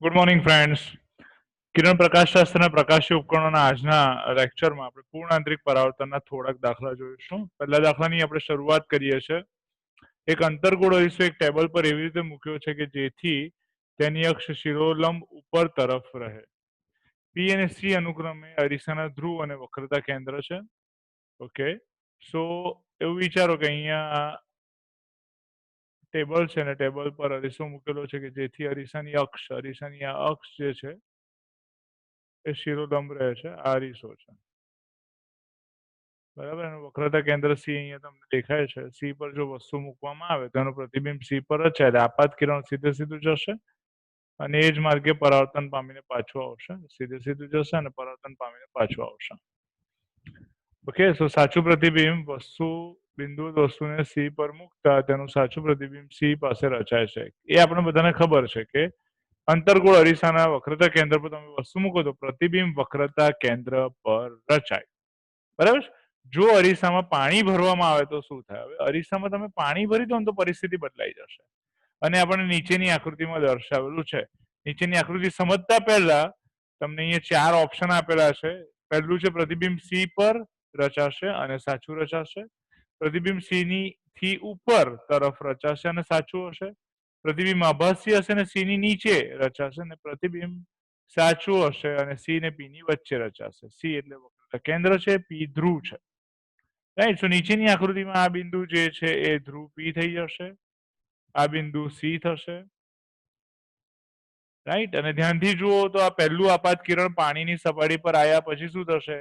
Good morning friends. કિરણ પ્રકાશશાસ્ત્રના પ્રકાશી ઉપકરણોના આજના લેક્ચરમાં આપણે પૂર્ણ આંતરિક પરાવર્તનના થોડાક દાખલા જોઈશું. પહેલા દાખલાની આપણે શરૂઆત કરીએ છીએ. એક અંતર્ગોળ અરીસો એક ટેબલ પર એવી રીતે મૂક્યો છે કે જેથી તેની અક્ષ શિરોલંબ ઉપર તરફ રહે. પી અને સી અનુક્રમે અરીસાના ધ્રુવ અને વક્રતા કેન્દ્ર છે. ઓકે, સો એવું વિચારો કે અહીંયા ટેબલ છે ને ટેબલ પર અરીસો મૂકેલો છે કે જેથી અરીસાની આ અક્ષ જે છે એ શિરોલંબ રહે છે. આ અરીસો છે, બરાબર. અને વક્રતા કેન્દ્ર સી અહીંયા તમને દેખાય છે. સી પર જો વસ્તુ મૂકવામાં આવે તો એનું પ્રતિબિંબ સી પર જ છે, એટલે આપાત કિરણ સીધે સીધું જશે અને એ જ માર્ગે પરાવર્તન પામીને પાછું આવશે. સીધે સીધું જશે અને પરાવર્તન પામીને પાછું આવશે. ઓકે, સો સાચું પ્રતિબિંબ વસ્તુને સી પર મૂકતા તેનું સાચું પ્રતિબિંબ સી પાસે રચાય છે. એ આપણે બધાને ખબર છે કે અંતર્ગોળ અરીસાના વક્રતા કેન્દ્ર પર તમે વસ્તુ મૂકો તો પ્રતિબિંબ વક્રતા કેન્દ્ર પર રચાય, બરાબર. જો અરીસામાં પાણી ભરવામાં આવે તો શું થાય? હવે અરીસામાં તમે પાણી ભરી દો ને તો પરિસ્થિતિ બદલાઈ જશે. અને આપણે નીચેની આકૃતિમાં દર્શાવેલું છે. નીચેની આકૃતિ સમજતા પહેલા તમને અહીંયા 4 ઓપ્શન આપેલા છે. પહેલું છે પ્રતિબિંબ સી પર રચાશે અને સાચું રચાશે. પ્રતિબિંબ સી થી ઉપર તરફ રચાશે અને સાચું હશે. પ્રતિબિંબ આભાસી હશે અને સી ની નીચે રચાશે અને પ્રતિબિંબ સાચું હશે અને સી ને પી ની વચ્ચે રચાશે. સી એટલે વક્રતા કેન્દ્ર છે, પી ધ્રુવ છે, રાઈટ. સો નીચેની આકૃતિમાં આ બિંદુ જે છે એ ધ્રુવ પી થઈ જશે, આ બિંદુ સી થશે, રાઈટ. અને ધ્યાનથી જુઓ તો આ પહેલું આપાત કિરણ પાણીની સપાટી પર આવ્યા પછી શું થશે?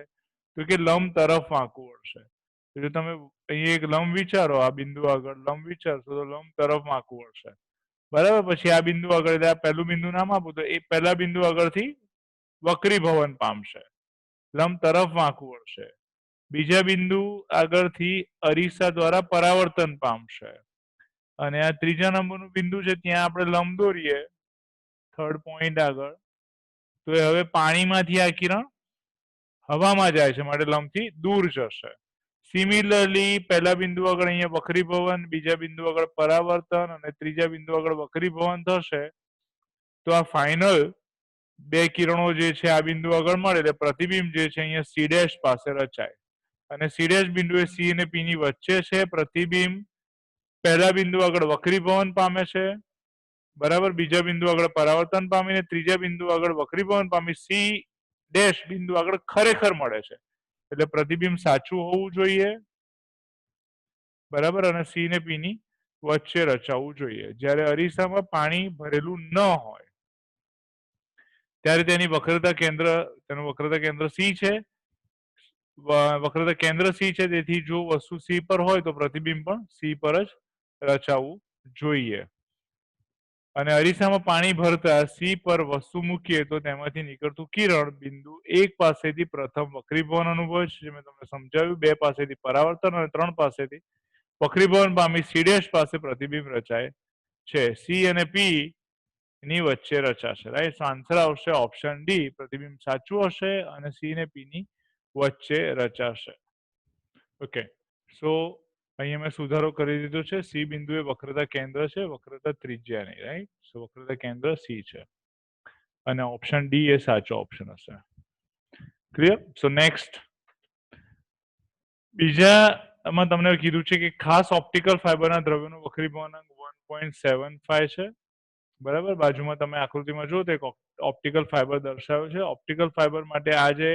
તો કે લંબ તરફ વાંકું વળશે. જો તમે અહીં એક લંબ વિચારો, આ બિંદુ આગળ લંબ વિચારશો તો લંબ તરફ વાંકું વળશે, બરાબર. પછી આ બિંદુ આગળ એટલે આ પહેલું બિંદુ નામ આપો તો એ પહેલા બિંદુ આગળથી વક્રીભવન પામશે, લંબ તરફ વાંકું વળશે. બીજા બિંદુ આગળથી અરીસા દ્વારા પરાવર્તન પામશે અને આ ત્રીજા નંબરનું બિંદુ છે ત્યાં આપણે લંબ દોરીએ થર્ડ પોઈન્ટ આગળ, તો એ હવે પાણીમાંથી આ કિરણ હવામાં જાય છે માટે લંબથી દૂર જશે. સિમિલરલી પહેલા બિંદુ આગળ અહીંયા વક્રીભવન, બીજા બિંદુ આગળ પરાવર્તન અને ત્રીજા બિંદુ આગળ વક્રીભવન થશે. તો આ ફાઇનલ બે કિરણો જે છે આ બિંદુ આગળ મળે એટલે પ્રતિબિંબ જે છે અહીંયા સી ડેશ પાસે રચાય અને સી ડેશ બિંદુ એ સી અને પી ની વચ્ચે છે. પ્રતિબિંબ પહેલા બિંદુ આગળ વક્રીભવન પામે છે, બરાબર. બીજા બિંદુ આગળ પરાવર્તન પામીને ત્રીજા બિંદુ આગળ વક્રીભવન પામી સી ડેશ બિંદુ આગળ ખરેખર મળે છે, એટલે પ્રતિબિંબ સાચું હોવું જોઈએ, બરાબર. અને સી ને પી ની વચ્ચે રચાવવું જોઈએ. જ્યારે અરીસામાં પાણી ભરેલું ન હોય ત્યારે તેનું વક્રતા કેન્દ્ર સી છે, વક્રતા કેન્દ્ર સી છે. તેથી જો વસ્તુ સી પર હોય તો પ્રતિબિંબ પણ સી પર જ રચાવવું જોઈએ. અને અરીસામાં પાણી ભરતા સી પર વસ્તુ મૂકીએ તો તેમાંથી નીકળતું કિરણ બિંદુ 1 પાસેથી પ્રથમ વક્રીભવન અનુભવે છે, જે મેં તમને સમજાવ્યું. 2 પાસેથી પરાવર્તન અને 3 પાસેથી વક્રીભવન પામી સી ડેશ પાસે પ્રતિબિંબ રચાય છે. સી અને પી ની વચ્ચે રચાશે, રાઈટ. આન્સર આવશે ઓપ્શન ડી. પ્રતિબિંબ સાચું હશે અને સી ને પી ની વચ્ચે રચાશે. ઓકે, સો અહીંયા મેં સુધારો કરી દીધો છે. સી બિંદુ એ વક્રતા કેન્દ્ર છે, વક્રતા ત્રિજ્યા નહીં, રાઈટ. સો વક્રતા કેન્દ્ર સી છે અને ઓપ્શન ડી એ સાચો ઓપ્શન હશે. ક્લિયર? સો નેક્સ્ટ, બીજામાં તમને કીધું છે કે ખાસ ઓપ્ટિકલ ફાઇબરના દ્રવ્યનો વક્રીભવનાંક 1.75 છે, બરાબર. બાજુમાં તમે આકૃતિમાં જુઓ તો એક ઓપ્ટિકલ ફાઇબર દર્શાવ્યો છે. ઓપ્ટિકલ ફાઇબર માટે આ જે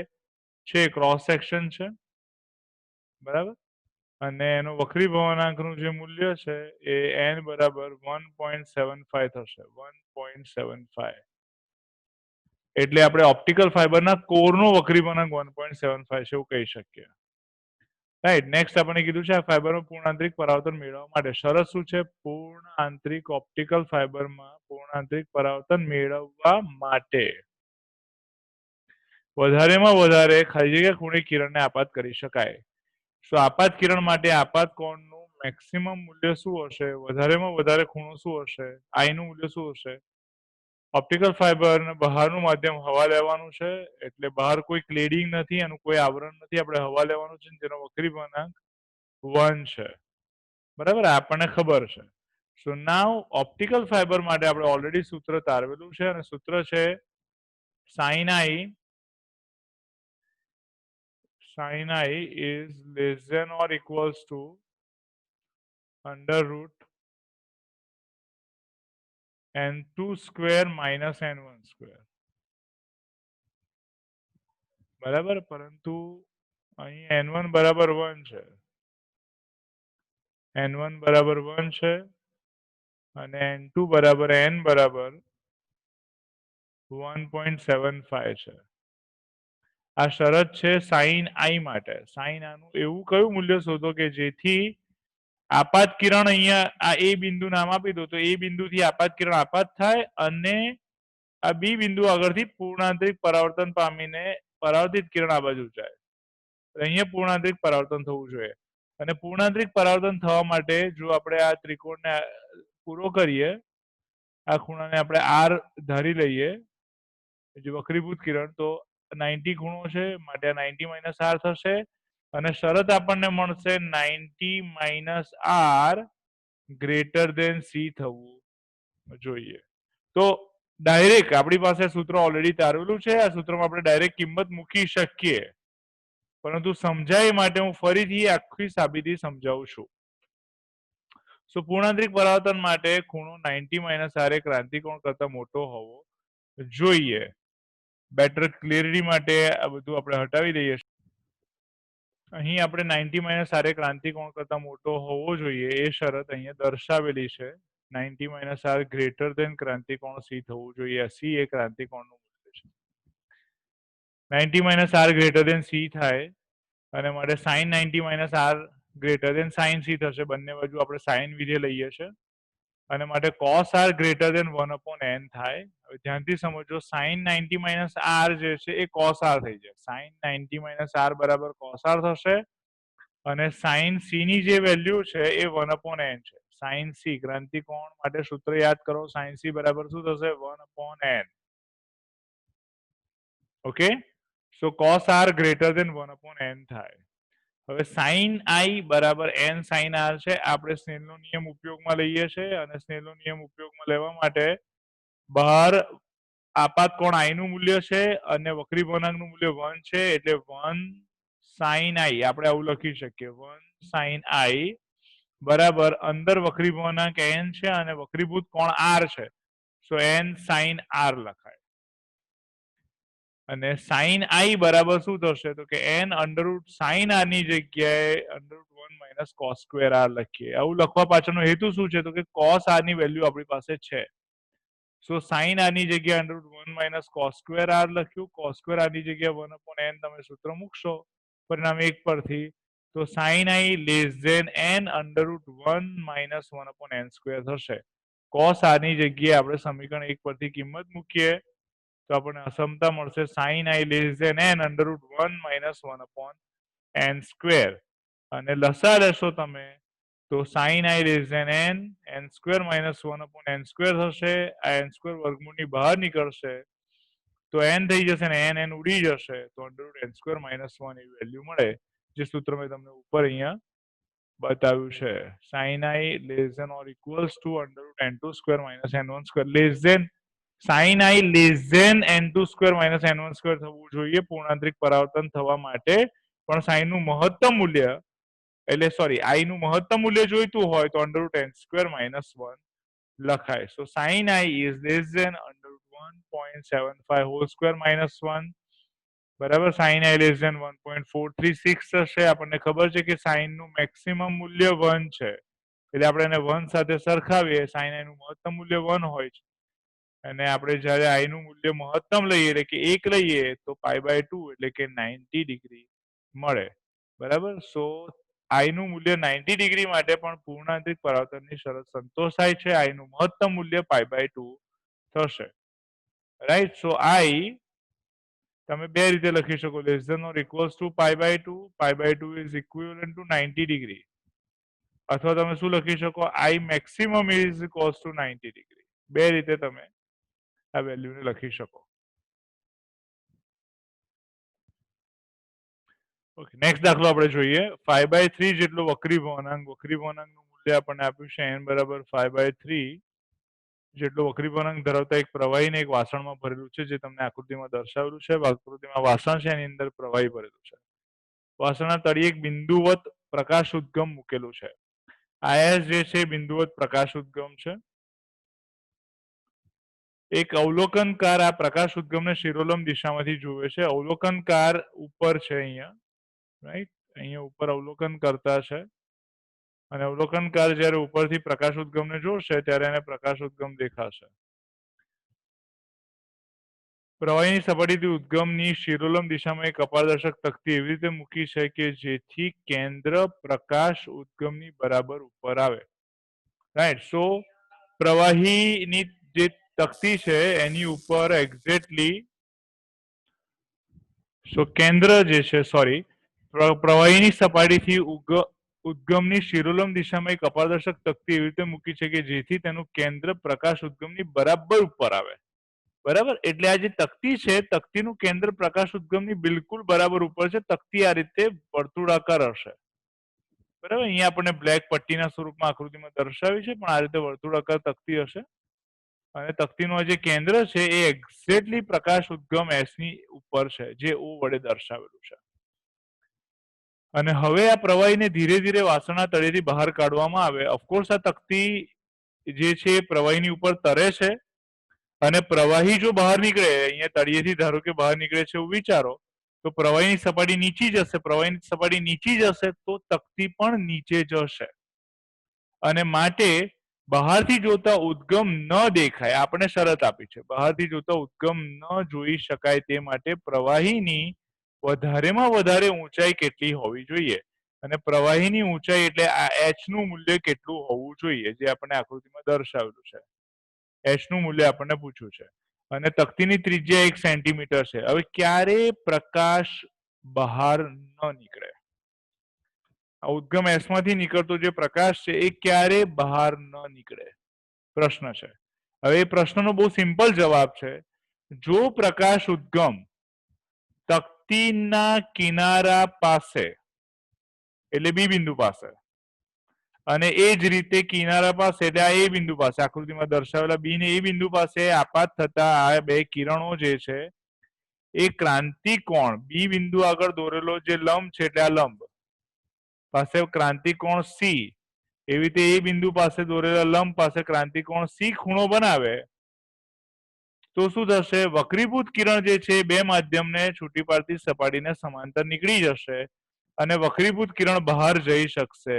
છે ક્રોસ સેક્શન છે, બરાબર. અને એનો વક્રીભવનાંકનું જે મૂલ્ય છે એ n બરાબર 1.75 થશે. 1.75 એટલે આપણે ઓપ્ટિકલ ફાઇબરના કોરનો વક્રીભવનાંક 1.75 છે એવું કહી શકીએ, રાઈટ. નેક્સ્ટ આપણે કીધું છે આ ફાઇબરનું પૂર્ણ આંતરિક પરાવર્તન મેળવવા માટે શરત શું છે? પૂર્ણ આંતરિક ઓપ્ટિકલ ફાઇબરમાં પૂર્ણ આંતરિક પરાવર્તન મેળવવા માટે વધારેમાં વધારે ખાલી જગ્યા ખૂણે કિરણને આપાત કરી શકાય. સો આપાત કિરણ માટે આપાત કોણનું મેક્સિમમ મૂલ્ય શું હશે? વધારેમાં વધારે ખૂણો શું હશે? આઈ નું મૂલ્ય શું હશે? ઓપ્ટિકલ ફાઇબર બહારનું માધ્યમ હવા લેવાનું છે, એટલે બહાર કોઈ ક્લેડિંગ નથી, એનું કોઈ આવરણ નથી. આપણે હવા લેવાનું છે, જેનો વક્રીભવનાંક 1 છે, બરાબર. આપણને ખબર છે. સો નાઉ ઓપ્ટિકલ ફાઇબર માટે આપણે ઓલરેડી સૂત્ર તારવેલું છે અને સૂત્ર છે sin I is less than or equals to under root n2 square minus n1 square. બરાબર, પરંતુ અહીં n1 બરાબર 1 છે, n1 બરાબર 1 છે અને n2 બરાબર n બરાબર 1.75 છે. આ શરત છે sin I માટે. sin આનું એવું કયું મૂલ્ય શોધો કે જેથી આપાત કિરણ અહીંયા આ એ બિંદુ નામ આપી દો તો એ બિંદુથી આપાત કિરણ આપાત થાય અને આ બી બિંદુ આગળથી પૂર્ણાંતરિક પરાવર્તન પામીને પરાવર્તિત કિરણ આ બાજુ જાય. અહીંયા પૂર્ણાંતરિક પરાવર્તન થવું જોઈએ અને પૂર્ણાંતરિક પરાવર્તન થવા માટે જો આપણે આ ત્રિકોણને પૂરો કરીએ, આ ખૂણાને આપણે R ધારી લઈએ જે વક્રીભૂત કિરણ, તો 90 ખૂણો છે માટે આ 90 માઇનસ R થશે અને શરત આપણને મળશે 90 minus R greater than C થવું જોઈએ. તો ડાયરેક્ટ આપણી પાસે સૂત્ર ઓલરેડી તારેલું છે, આ સૂત્રમાં આપણે ડાયરેક્ટ કિંમત મૂકી શકીએ, પરંતુ સમજાય માટે હું ફરીથી આખી સાબિતી સમજાવું છું. સો પૂર્ણાંતરિક પરાવર્તન માટે ખૂણો 90 માઇનસ R એ ક્રાંતિકોણ કરતા મોટો હોવો જોઈએ. બેટર ક્લિયરિટી માટે આ બધું આપણે હટાવી દઈએ. અહીં આપણે 90 માઇનસ R એ ક્રાંતિકોણ કરતા મોટો હોવો જોઈએ એ શરત અહીંયા દર્શાવેલી છે. 90 માઇનસ R ગ્રેટર દેન ક્રાંતિકોણ C થવું જોઈએ. C એ ક્રાંતિકોણનું મૂલ્ય છે. 90 minus R greater than C થાય અને માટે sin 90 minus R greater than sin C થશે. બંને બાજુ આપણે sin વિધેય લઈએ છે અને માટે cos R ગ્રેટર દેન 1/n થાય. હવે ધ્યાનથી સમજો, sin 90 માઇનસ R જે છે એ cos R થઈ જાય. sin 90 માઇનસ R બરાબર cos R થશે અને sin C ની જે વેલ્યુ છે એ 1/n છે. sin C ક્રાંતિકોણ માટે સૂત્ર યાદ કરો, sin C બરાબર શું થશે? 1/n. ઓકે, સો cos R ગ્રેટર દેન 1/n થાય. હવે sin I બરાબર n sin R છે. આપણે સ્નેલનો નિયમ ઉપયોગમાં લઈએ છીએ અને સ્નેલનો નિયમ ઉપયોગમાં લેવા માટે બહાર આપાત કોણ I નું મૂલ્ય છે અને વક્રી પૂર્ણાંકનું મૂલ્ય 1 છે એટલે 1 sin I આપણે આવું લખી શકીએ. 1 sin I બરાબર અંદર વક્રી પૂર્ણાંક n છે અને વક્રીભૂત કોણ R છે, સો n sin R લખાય. અને sin I બરાબર શું થશે તો કે n under route sin R ની જગ્યાએ under root 1 minus cos square R લખીએ. આવું લખવા પાછળનો હેતુ શું છે તો કે cos R ની વેલ્યુ આપણી પાસે છે. સો sin R ની જગ્યાએ under root 1 minus cos square R લખ્યું. cos સ્ક્વેર R ની જગ્યાએ 1/n તમે સૂત્ર મૂકશો પરિણામ 1 પરથી, તો sin I less than n under root 1 minus 1/n square થશે. cos R ની જગ્યાએ આપણે સમીકરણ 1 પરથી કિંમત મૂકીએ તો આપણને અસમતા મળશે sin I less than n under root 1 minus 1/n square અને લસા લેશો તમે તો sin I less than n square minus 1/n square થશે. આ n સ્ક્વેર વર્ગમૂળની બહાર નીકળશે તો n થઈ જશે ને n ઉડી જશે તો under route n square minus 1 એવી વેલ્યુ મળે, જે સૂત્ર મેં તમને ઉપર અહીંયા બતાવ્યું છે. sin I less than or equals to under root n2 square minus n1 square less than sin I less than n2 square minus n1 square થવું જોઈએ પૂર્ણાંતરિક પરાવર્તન થવા માટે. પણ sin નું મહત્તમ મૂલ્ય એટલે સોરી I નું મહત્તમ મૂલ્ય જોઈતું હોય તો under route n square minus 1 લખાય. સો sin I is less than under root 1.75 whole square minus 1 બરાબર. sin I less than 1.436 થશે. આપણને ખબર છે કે sin નું મેક્સિમમ મૂલ્ય 1 છે એટલે આપણે એને 1 સાથે સરખાવીએ. sin I નું મહત્તમ મૂલ્ય 1 હોય છે અને આપણે જ્યારે I નું મૂલ્ય મહત્તમ લઈએ એટલે કે 1 લઈએ તો π/2 એટલે કે 90 ડિગ્રી મળે. બરાબર. સો I નું મૂલ્ય 90 ડિગ્રી માટે પણ પૂર્ણાંતરિક પરાવર્તનની શરત સંતોષાય છે. I નું મહત્તમ મૂલ્ય π/2 થશે. રાઈટ. સો I તમે બે રીતે લખી શકો, less than or equals to π/2. π/2 is equivalent to 90 degree. અથવા તમે શું લખી શકો, I maximum is equals to 90 degree. બે રીતે તમે આ વેલ્યુને લખી શકો. ઓકે, નેક્સ્ટ દાખલો આપણે જોઈએ. 5/3 જેટલો વક્રી પૂર્ણાંકનું મૂલ્ય આપણને આપ્યું છે n બરાબર 5/3 જેટલો વક્રી વળાંક ધરાવતા એક પ્રવાહીને એક વાસણમાં ભરેલું છે, જે તમને આકૃતિમાં દર્શાવેલું છે. આકૃતિમાં વાસણ છે, એની અંદર પ્રવાહી ભરેલું છે. વાસણના તળિયે એક બિંદુવત પ્રકાશ ઉદ્ગમ મૂકેલું છે. આયસ જે છે બિંદુવત પ્રકાશ ઉદ્ગમ છે. એક અવલોકનકાર આ પ્રકાશ ઉદ્ગમને શિરોલંબ દિશામાંથી જુએ છે. અવલોકનકાર ઉપર છે અહીંયા, રાઈટ? અહીંયા ઉપર અવલોકન કરતા છે અને અવલોકનકાર જ્યારે ઉપરથી પ્રકાશ ઉદ્ગમને જોશે ત્યારે એને પ્રકાશ ઉદ્ગમ દેખાશે. પ્રવાહીની સપાટીથી ઉદ્ગમની શિરોલંબ દિશામાં એક અપારદર્શક તકતી એવી રીતે મૂકી છે કે જેથી કેન્દ્ર પ્રકાશ ઉદ્ગમની બરાબર ઉપર આવે, રાઈટ? સો પ્રવાહીની જે તકતી છે એની ઉપર એક્ઝેક્ટલી કેન્દ્ર જે છે, સોરી, પ્રવાહીની સપાટીથી ઉદ્ગમની શિરોલંબ દિશામાં એક અપારદર્શક તકતી એવી રીતે મૂકી છે કે જેથી તેનું કેન્દ્ર પ્રકાશ ઉદ્ગમની બરાબર ઉપર આવે, બરાબર? એટલે આ જે તકતી છે, તકતીનું કેન્દ્ર પ્રકાશ ઉદ્ગમની બિલકુલ બરાબર ઉપર છે. તકતી આ રીતે વર્તુળાકાર હશે, બરાબર? અહીંયા આપણને બ્લેક પટ્ટીના સ્વરૂપમાં આકૃતિમાં દર્શાવી છે, પણ આ રીતે વર્તુળાકાર તકતી હશે અને તકતીનું જે કેન્દ્ર છે એ એક્ઝેક્ટલી પ્રકાશ ઉદ્ગમ S ની ઉપર છે, જે O વડે દર્શાવેલું છે. અને હવે આ પ્રવાહીને ધીરે ધીરે વાસણના તળિયેથી બહાર કાઢવામાં આવે. ઓફકોર્સ આ તકતી જે છે પ્રવાહીની ઉપર તરે છે અને પ્રવાહી જો બહાર નીકળે, અહીંયા તળિયેથી ધારો કે બહાર નીકળે છે એવું વિચારો, તો પ્રવાહીની સપાટી નીચી જશે. પ્રવાહીની સપાટી નીચી જશે તો તકતી પણ નીચે જશે અને માટે બહારથી જોતા ઉદ્ગમ ન દેખાય. આપણે શરત આપી છે બહારથી જોતા ઉદ્ગમ ન જોઈ શકાય તે માટે પ્રવાહીની વધારેમાં વધારે ઊંચાઈ કેટલી હોવી જોઈએ, અને પ્રવાહીની ઊંચાઈ એટલે આ h નું મૂલ્ય કેટલું હોવું જોઈએ, જે આપણે આકૃતિમાં દર્શાવેલું છે. h નું મૂલ્ય આપણને પૂછ્યું છે અને તકતીની ત્રિજ્યા 1 સેન્ટીમીટર છે. હવે ક્યારે પ્રકાશ બહાર ન નીકળે? આ ઉદ્ગમ S માંથી નીકળતો જે પ્રકાશ છે એ ક્યારે બહાર ન નીકળે, પ્રશ્ન છે. હવે એ પ્રશ્નનો બહુ સિમ્પલ જવાબ છે. જો પ્રકાશ ઉદ્ગમ તકતીના કિનારા પાસે એટલે બી બિંદુ પાસે અને એ જ રીતે કિનારા પાસે એટલે આ એ બિંદુ પાસે, આકૃતિમાં દર્શાવેલા બી ને એ બિંદુ પાસે આપાત થતા આ બે કિરણો જે છે એ ક્રાંતિકોણ બી બિંદુ આગળ દોરેલો જે લંબ છે એટલે આ લંબ પાસે ક્રાંતિકોણ સી, એવી રીતે એ બિંદુ પાસે દોરેલા લંબ પાસે ક્રાંતિકોણ સી ખૂણો બનાવે તો શું થશે? વક્રીભૂત કિરણ જે છે બે માધ્યમને છૂટી પાડતી સપાટીને સમાંતર નીકળી જશે અને વક્રીભૂત કિરણ બહાર જઈ શકશે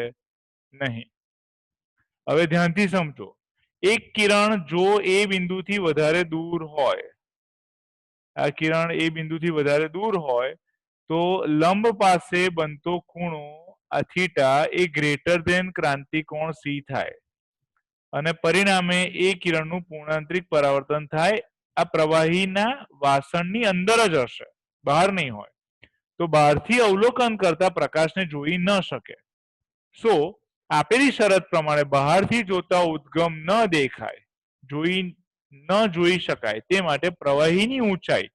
નહીં. હવે ધ્યાનથી સમજો, એક કિરણ જો એ બિંદુથી વધારે દૂર હોય, આ કિરણ એ બિંદુથી વધારે દૂર હોય તો લંબ પાસે બનતો ખૂણો આ થીટા એ ગ્રેટર ધેન ક્રાંતિકોણ સી થાય અને પરિણામે એ કિરણનું પૂર્ણાંતરિક પરાવર્તન થાય. આ પ્રવાહીના વાસણની અંદર જ હશે, બહાર નહીં હોય, તો બહારથી અવલોકન કરતા પ્રકાશને જોઈ ન શકે. સો આપેલી શરત પ્રમાણે બહારથી જોતા ઉદ્ગમ ન દેખાય, જોઈ શકાય તે માટે પ્રવાહીની ઊંચાઈ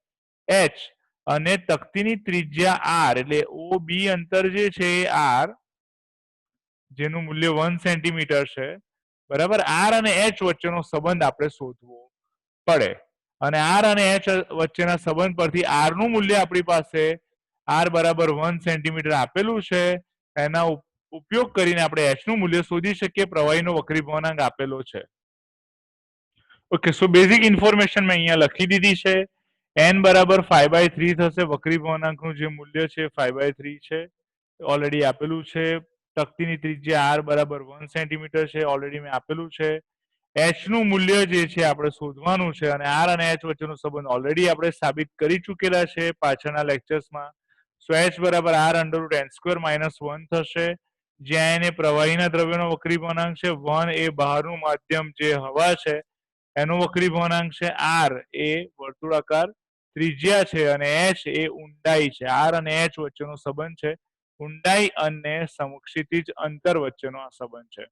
h અને તકતીની ત્રિજ્યા r એટલે ઓ બી અંતર જે છે એ r, જેનું મૂલ્ય 1 સેન્ટીમીટર છે, બરાબર? r અને h વચ્ચેનો સંબંધ આપણે શોધવો પડે અને r અને h વચ્ચેના સંબંધ પરથી r નું મૂલ્ય આપણી પાસે r બરાબર 1 સેન્ટીમીટર આપેલું છે. એના ઉપયોગ કરીને આપણે h નું મૂલ્ય શોધી શકીએ. પ્રવાહીનો વક્રીભવનાંક આપેલો છે. ઓકે, સો બેઝિક ઇન્ફોર્મેશન મેં અહીંયા લખી દીધી છે. n બરાબર 5/3 થશે. વક્રીભવનાંકનું જે મૂલ્ય છે 5/3 છે, ઓલરેડી આપેલું છે. તકતીની ત્રિજ્યા r બરાબર 1 સેન્ટીમીટર છે, ઓલરેડી મેં આપેલું છે. h નું મૂલ્ય જે છે આપણે શોધવાનું છે અને r અને h વચ્ચેનો સંબંધ ઓલરેડી આપણે સાબિત કરી ચૂકેલા છે પાછળના લેક્ચર્સમાં. સો h બરાબર r √n² - 1 થશે, જ્યાં n એ પ્રવાહીના દ્રવ્યનો વક્રીભવનાંક છે, 1 એ બહારનું માધ્યમ જે હવા છે એનો વક્રીભવનાંક છે, r એ વર્તુળાકાર ત્રિજ્યા છે અને h એ ઊંડાઈ છે. r અને h વચ્ચેનો સંબંધ છે ઊંડાઈ અને સમક્ષિતિજ અંતર વચ્ચેનો આ સંબંધ છે.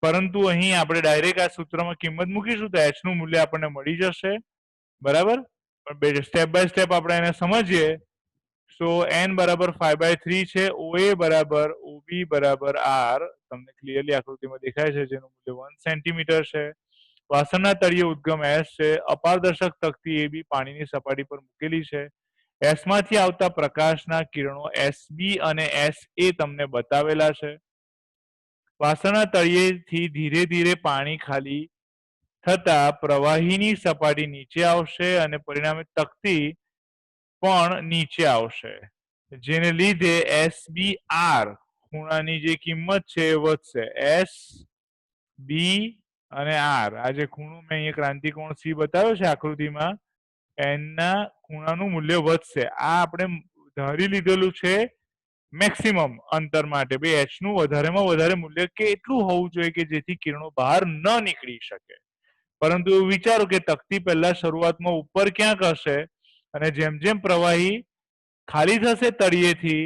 પરંતુ અહીં આપણે ડાયરેક્ટ આ સૂત્રમાં કિંમત મૂકીશું તો h નું મૂલ્ય આપણને મળી જશે, બરાબર? પણ સ્ટેપ બાય સ્ટેપ આપણે એને સમજીએ. સો n બરાબર 5/3 છે, OA બરાબર OB બરાબર R તમને ક્લિયરલી આકૃતિમાં દેખાય છે, જેનું મૂલ્ય 1 સેન્ટીમીટર છે. વાસણના તળિયે ઉદ્ગમ S છે, અપારદર્શક તકતી AB પાણીની સપાટી પર મૂકેલી છે. S માંથી આવતા પ્રકાશના કિરણો SB અને SA તમને બતાવેલા છે. વાસણના તળિયેથી ધીરે ધીરે પાણી ખાલી થતા પ્રવાહીની સપાટી નીચે આવશે અને પરિણામે તકતી પણ નીચે આવશે, જેને લીધે SBR ખૂણાની જે કિંમત છે એ વધશે. SB અને R આ જે ખૂણો મેં અહીંયા ક્રાંતિકોણ C બતાવ્યો છે આકૃતિમાં, એના ખૂણાનું મૂલ્ય વધશે. આ આપણે ધારી લીધેલું છે મેક્સિમમ અંતર માટે. ભાઈ h નું વધારેમાં વધારે મૂલ્ય કેટલું હોવું જોઈએ કે જેથી કિરણો બહાર ન નીકળી શકે. પરંતુ એવું વિચારો કે તકતી પહેલા શરૂઆતમાં ઉપર ક્યાંક હશે અને જેમ જેમ પ્રવાહી ખાલી થશે તળિયેથી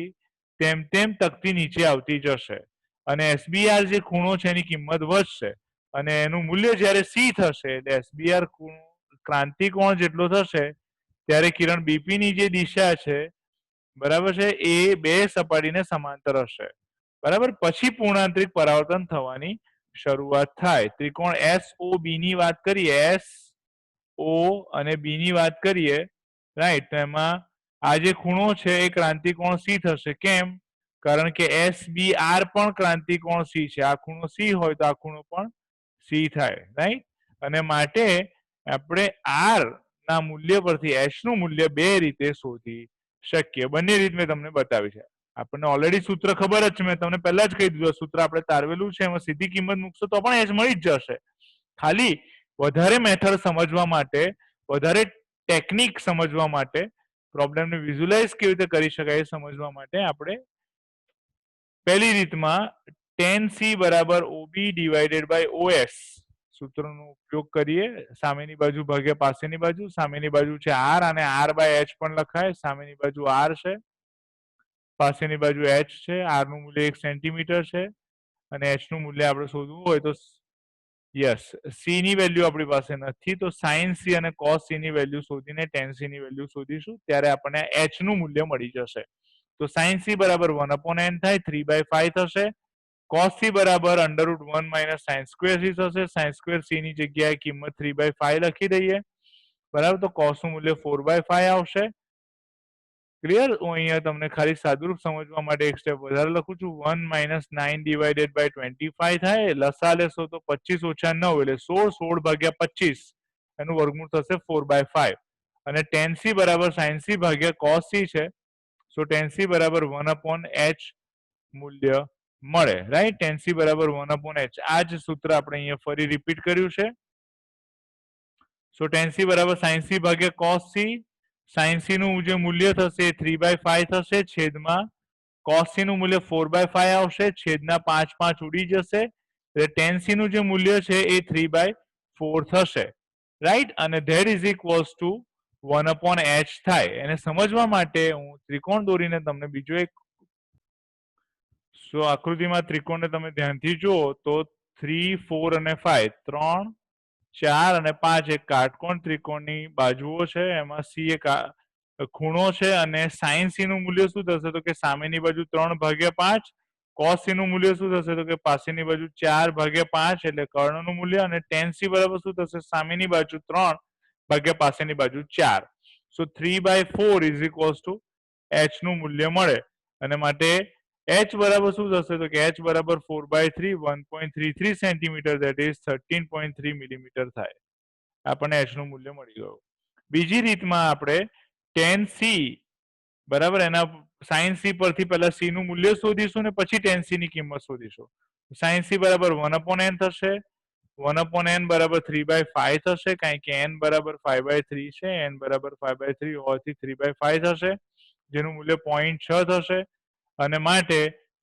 તેમ તેમ તકતી નીચે આવતી જશે અને SBR જે ખૂણો છે એની કિંમત વધશે અને એનું મૂલ્ય જ્યારે C થશે એટલે SBR ક્રાંતિકોણ જેટલો થશે ત્યારે કિરણ BP ની જે દિશા છે બરાબર છે એ બે સપાટીને સમાંતર હશે. બરાબર, પછી પૂર્ણાંતરિક પરાવર્તન થવાની શરૂઆત થાય. ત્રિકોણ SOB ની વાત કરીએ, SO અને B ની વાત કરીએ, રાઈટ, તો એમાં આ જે ખૂણો છે એ ક્રાંતિકોણ C થશે. કેમ? કારણ કે SBR પણ ક્રાંતિકોણ C છે. આ ખૂણો C હોય તો આ ખૂણો પણ C થાય, રાઈટ. અને માટે આપણે R ના મૂલ્ય પરથી H નું મૂલ્ય બે રીતે શોધી શકીએ. બંને રીત મેં તમને બતાવી છે. આપણને ઓલરેડી સૂત્ર ખબર જ છે, મેં તમને પહેલા જ કહી દીધું સૂત્ર આપણે તારવેલું છે, એમાં સીધી કિંમત મૂકશો તો પણ H મળી જ જશે. ખાલી વધારે મેથડ સમજવા માટે, વધારે ટેકનિક સમજવા માટે, પ્રોબ્લેમને વિઝ્યુલાઇઝ કેવી રીતે કરી શકાય એ સમજવા માટે આપણે પહેલી રીતમાં tan C બરાબર OB ડિવાઇડેડ બાય OS સૂત્રનો ઉપયોગ કરીએ. સામેની બાજુ ભાગ્યા પાસેની બાજુ. સામેની બાજુ છે R અને R બાય H પણ લખાય. સામેની બાજુ R છે, પાસેની બાજુ H છે. R નું મૂલ્ય 1 સેન્ટીમીટર છે અને H નું મૂલ્ય આપણે શોધવું હોય તો યસ, C ની વેલ્યુ આપણી પાસે નથી તો sin C અને cos C ની વેલ્યુ શોધીને tan C ની વેલ્યુ શોધીશું ત્યારે આપણને H નું મૂલ્ય મળી જશે. તો sin C બરાબર 1/n થાય, 3/5 થશે. cos C બરાબર √1 - sin square C થશે. sin square C ની જગ્યાએ કિંમત 3/5 લખી દઈએ. બરાબર, તો cos નું મૂલ્ય 4/5 આવશે. ક્લિયર? હું અહીંયા તમને ખાલી સાદુરૂપ સમજવા માટે એક સ્ટેપ વધારે લખું છું. 1 - 9 ડિવાઇડેડ બાય 25 થાય. લસા લેશો તો 25 - 9 એટલે 16. 16 ભાગ્યા 25 એનું વર્ગમૂળ થશે 4/5 અને tan C બરાબર sin C ભાગ્યા cos C છે. સો tan C બરાબર 1/h મૂલ્ય મળે, રાઈટ. tan C બરાબર 1/h. આ જ સૂત્ર આપણે અહીંયા ફરી રિપીટ કર્યું છે. સો tan C બરાબર sin C ભાગ્યા cos C. sin C નું જે મૂલ્ય થશે એ 3/5 થશે, છેદમાં cos C નું મૂલ્ય 4/5 આવશે, છેદના 5 5 ઉડી જશે એટલે tan C નું જે મૂલ્ય છે એ 3/4 થશે, રાઈટ. અને that is equals two 1/h થાય. એને સમજવા માટે હું ત્રિકોણ દોરીને તમને બીજો એક આકૃતિમાં ત્રિકોણને તમે ધ્યાનથી જુઓ તો 3 4 અને 5 3 4 અને 5 એક કાટકોણ ત્રિકોણની બાજુઓ છે. એમાં C એક ખૂણો છે અને sin C નું મૂલ્ય શું થશે તો કે સામેની બાજુ 3/5. cos C નું મૂલ્ય શું થશે તો કે પાસેની બાજુ 4/5 એટલે કર્ણનું મૂલ્ય. અને tan C બરાબર શું થશે? સામેની બાજુ 3 ભાગ્યા પાસેની બાજુ 4. સો 3/4 ઇઝ ઇક્વલ્સ ટુ h નું મૂલ્ય મળે અને માટે h બરાબર શું થશે તો કે h બરાબર 4/3 1.33 સેન્ટીમીટર ધેટ ઇઝ 13.3 મિલીમીટર થાય. આપણને h નું મૂલ્ય મળી ગયું. બીજી રીતમાં આપણે tan C બરાબર એના sin C પરથી પહેલા C નું મૂલ્ય શોધીશું ને પછી tan C ની કિંમત શોધીશું. sin C બરાબર 1/n થશે. 1/n બરાબર 3/5 થશે કારણ કે n બરાબર 5/3 છે. n બરાબર 5/3 હોવાથી 3/5 થશે જેનું મૂલ્ય 0.6 થશે અને માટે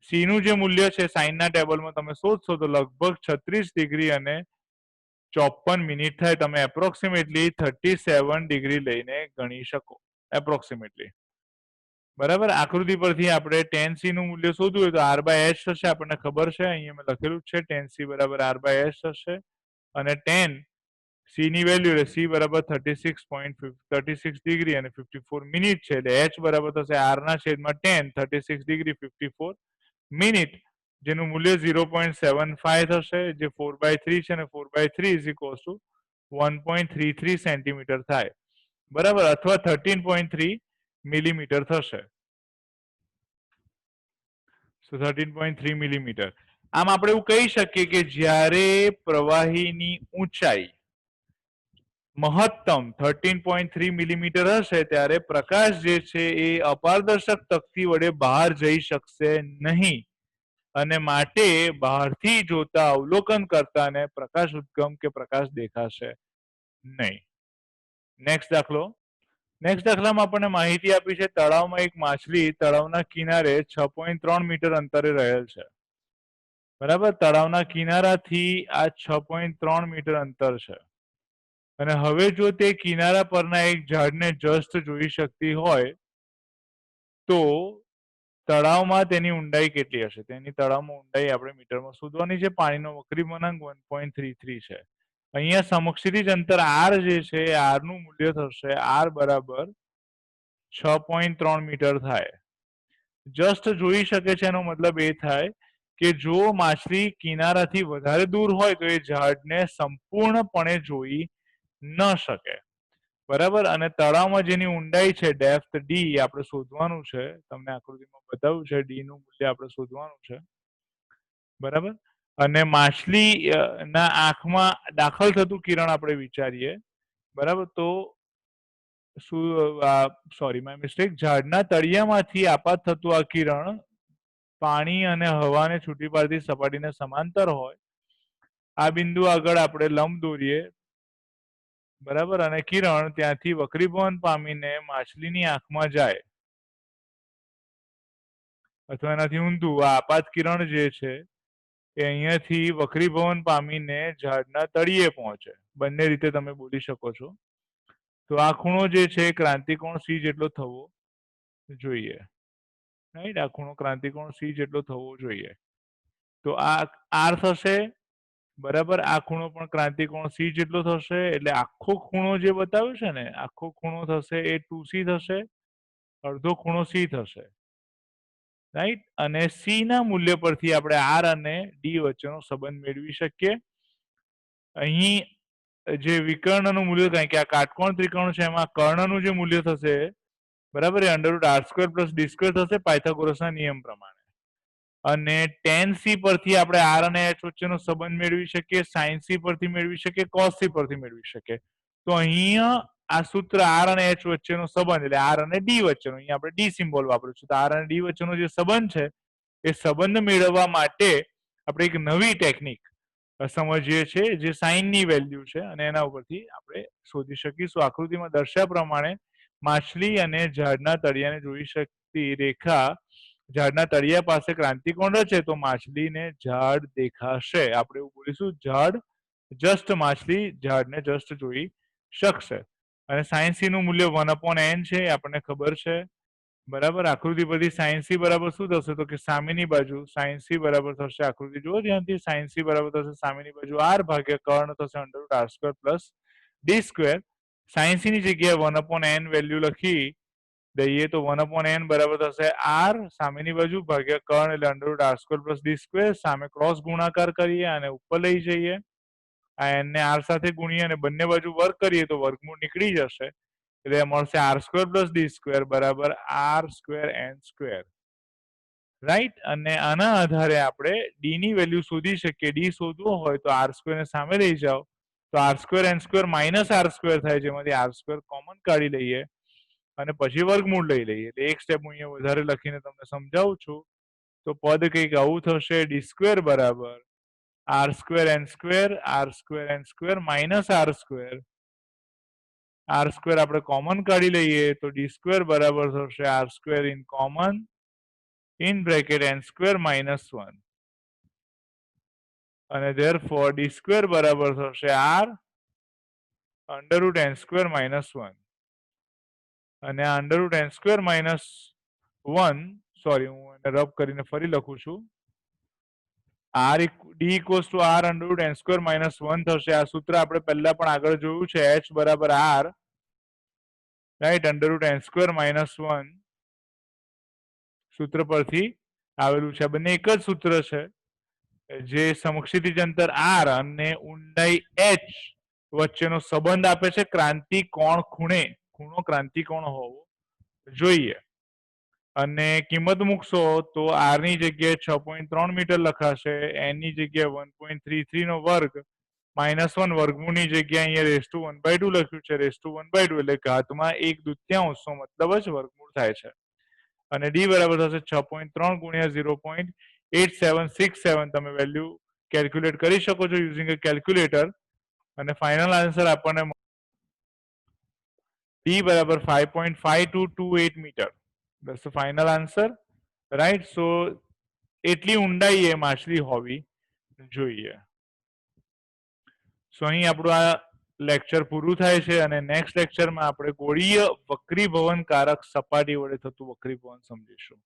C નું જે મૂલ્ય છે સાઈનના ટેબલમાં તમે શોધશો તો લગભગ 36 ડિગ્રી અને 54 મિનિટ થાય. તમે એપ્રોક્સિમેટલી 37 ડિગ્રી લઈને ગણી શકો એપ્રોક્સિમેટલી. બરાબર, આકૃતિ પરથી આપણે tan C નું મૂલ્ય શોધવું હોય તો R/h થશે. આપણને ખબર છે, અહીંયા મેં લખેલું છે tan C બરાબર R/h થશે અને tan સી ની વેલ્યુ એટલે સી બરાબર 36 ડિગ્રી અને 54 મિનિટ છે એટલે એચ બરાબર થશે આર ના છેદમાં 10 36 ડિગ્રી 54 મિનિટ જેનું મૂલ્ય 0.75 થશે જે 4/3 છે અને 4/3 ઇઝ ઇક્વલ્સ ટુ 1.33 સેન્ટીમીટર થાય બરાબર અથવા 13.3 મિલીમીટર થશે. સો 13.3 મિલીમીટર. આમ આપણે એવું કહી શકીએ કે જ્યારે પ્રવાહીની ઊંચાઈ મહત્તમ 13.3 મિલીમીટર હશે ત્યારે પ્રકાશ જે છે એ અપારદર્શક તકતી વડે બહાર જઈ શકશે નહીં અને માટે બહારથી જોતા અવલોકન કરતાને પ્રકાશ ઉદ્ગમ કે પ્રકાશ દેખાશે નહીં. નેક્સ્ટ દાખલો. નેક્સ્ટ દાખલામાં આપણને માહિતી આપી છે તળાવમાં એક માછલી તળાવના કિનારે 6.3 મીટર અંતરે રહેલ છે. બરાબર તળાવના કિનારાથી આ 6.3 મીટર અંતર છે અને હવે જો તે કિનારા પરના એક ઝાડને જસ્ટ જોઈ શકતી હોય તો તળાવમાં તેની ઊંડાઈ કેટલી હશે? તેની તળાવમાં ઊંડાઈ આપણે મીટરમાં શોધવાની છે. પાણીનો વક્રી ગુણાંક 1.33 છે. અહીંયા સમક્ષિતિજ અંતર આર જે છે એ આર નું મૂલ્ય થશે આર બરાબર 6.3 મીટર થાય. જસ્ટ જોઈ શકે છે એનો મતલબ એ થાય કે જો માછલી કિનારાથી વધારે દૂર હોય તો એ ઝાડને સંપૂર્ણપણે જોઈ ન શકે બરાબર અને તળાવમાં જેની ઊંડાઈ છે ડેપ્થ ડી આપણે શોધવાનું છે. તમને આકૃતિમાં બતાવ્યું છે ડી નું મૂલ્ય આપણે શોધવાનું છે બરાબર અને માછલી ના આંખમાં દાખલ થતું કિરણ આપણે વિચારીએ બરાબર તો સોરી માય મિસ્ટેક ઝાડના તળિયામાંથી આપાત થતું આ કિરણ પાણી અને હવાને છૂટી પાડતી સપાટીને સમાંતર હોય. આ બિંદુ આગળ આપણે લંબ દોરીએ બરાબર અને કિરણ ત્યાંથી વક્રીભવન પામીને માછલીની આંખમાં જાય અથવા એનાથી ઊંધું આ આપાત કિરણ જે છે એ અહીંયાથી વક્રીભવન પામીને ઝાડના તળિયે પહોંચે. બંને રીતે તમે બોલી શકો છો. તો આ ખૂણો જે છે ક્રાંતિકોણ સી જેટલો થવો જોઈએ રાઈટ આ ખૂણો ક્રાંતિકોણ સી જેટલો થવો જોઈએ. તો આ આર થશે બરાબર આ ખૂણો પણ ક્રાંતિકોણ સી જેટલો થશે એટલે આખો ખૂણો જે બતાવ્યો છે ને આખો ખૂણો થશે એ 2c થશે અડધો ખૂણો સી થશે રાઈટ અને સી ના મૂલ્ય પરથી આપણે આર અને ડી વચ્ચેનો સંબંધ મેળવી શકીએ. અહીં જે વિકર્ણનું મૂલ્ય થાય કે આ કાટકોણ ત્રિકોણ છે એમાં કર્ણનું જે મૂલ્ય થશે બરાબર એ under root R square plus D square થશે પાયથાગોરસના નિયમ પ્રમાણે અને tan c પરથી આપણે આર અને એચ વચ્ચેનો સંબંધ મેળવી શકીએ sin c પરથી મેળવી શકીએ cos c પરથી મેળવી શકીએ. તો અહીંયા આ સૂત્ર આર અને એચ વચ્ચેનો સંબંધ એટલે આર અને ડી વચ્ચેનો અહીંયા આપણે ડી સિમ્બોલ વાપર્યું છે તો આર અને ડી વચ્ચેનો જે સંબંધ છે એ સંબંધ મેળવવા માટે આપણે એક નવી ટેકનિક સમજીએ છીએ જે સાઇનની વેલ્યુ છે અને એના ઉપરથી આપણે શોધી શકીશું. આકૃતિમાં દર્શાવ્યા પ્રમાણે માછલી અને ઝાડના તળિયાને જોઈ શકતી રેખા ઝાડના તળિયા પાસે ક્રાંતિકોણ રચે તો માછલીને ઝાડ દેખાશે. આપણે એવું બોલીશું ઝાડ જસ્ટ માછલી ઝાડને જસ્ટ જોઈ શકશે અને સાઇન સી નું મૂલ્ય 1/n છે આપણને ખબર છે બરાબર. આકૃતિ પરથી સાઇન સી બરાબર શું થશે તો કે સામેની બાજુ સાઇન સી બરાબર થશે આકૃતિ જુઓ ધ્યાનથી સાઇન સી બરાબર થશે સામેની બાજુ આર ભાગ્યા કર્ણ થશે under root R square plus D square. Sine C ની જગ્યાએ 1/n વેલ્યુ લખી દઈએ તો 1/n બરાબર થશે આર સામેની બાજુ ભાગ્યા કર્ણ એટલે under root R square plus D square સામે ક્રોસ ગુણાકાર કરીએ અને ઉપર લઈ જઈએ આ n ને આર સાથે ગુણીએ અને બંને બાજુ વર્ગ કરીએ તો વર્ગમૂળ નીકળી જશે એટલે મળશે R square plus D square બરાબર R square N square right. અને આના આધારે આપણે ડી ની વેલ્યુ શોધી શકીએ. ડી શોધવો હોય તો આર સ્ક્વેર ને સામે લઈ જાઓ તો R square N square minus R square થાય જેમાંથી આર સ્ક્વેર કોમન કાઢી લઈએ અને પછી વર્ગમૂળ લઈ લઈએ. એટલે એક સ્ટેપ હું અહીંયા વધારે લખીને તમને સમજાવું છું તો પદ કંઈક આવું થશે ડી સ્ક્વેર બરાબર R square N square minus R square આપણે કોમન કાઢી લઈએ તો ડી સ્ક્વેર બરાબર થશે R square in common in bracket N square minus 1 અને therefore ડી સ્ક્વેર બરાબર થશે R under root N square minus 1 અને આ under root N square minus 1 sorry હું એને રબ કરીને ફરી લખું છું D equals to R under root N square minus 1 થશે. આ સૂત્ર આપણે પહેલા પણ આગળ જોયું છે. h બરાબર R right under root N square minus 1 સૂત્ર પરથી આવેલું છે. બંને એક જ સૂત્ર છે જે સમક્ષિતિજ અંતર આર અને ઊંડાઈ h વચ્ચેનો સંબંધ આપે છે. ક્રાંતિ કોણ ખૂણો ક્રાંતિ કોણ હોવો જોઈએ. અને કિંમત મૂકશો તો આર ની જગ્યાએ 6.3 મીટર લખાશે. એન ની જગ્યાએ 1.33 નો વર્ગ -1 વર્ગમૂળની જગ્યાએ અહીંયા રેસ ટુ 1/2 લખ્યું છે. રેસ ટુ 1/2 એટલે ઘાતમાં 1/2 નો મતલબ જ વર્ગમૂળ થાય છે. અને ડી બરાબર થશે 6.3 ગુણ્યા 0.8767. તમે વેલ્યુ કેલ્ક્યુલેટ કરી શકો છો યુઝિંગ અ કેલ્ક્યુલેટર. અને ફાઇનલ આન્સર આપણને ડી બરાબર 5.5228 metre. That's the final answer, right? So એટલી ઊંડાઈ એ માછલી હોવી જોઈએ. સો અહીં આપણું આ લેક્ચર પૂરું થાય છે અને નેક્સ્ટ લેક્ચરમાં આપણે ગોળીય વક્રીભવન કારક સપાટી વડે થતું વક્રીભવન સમજીશું.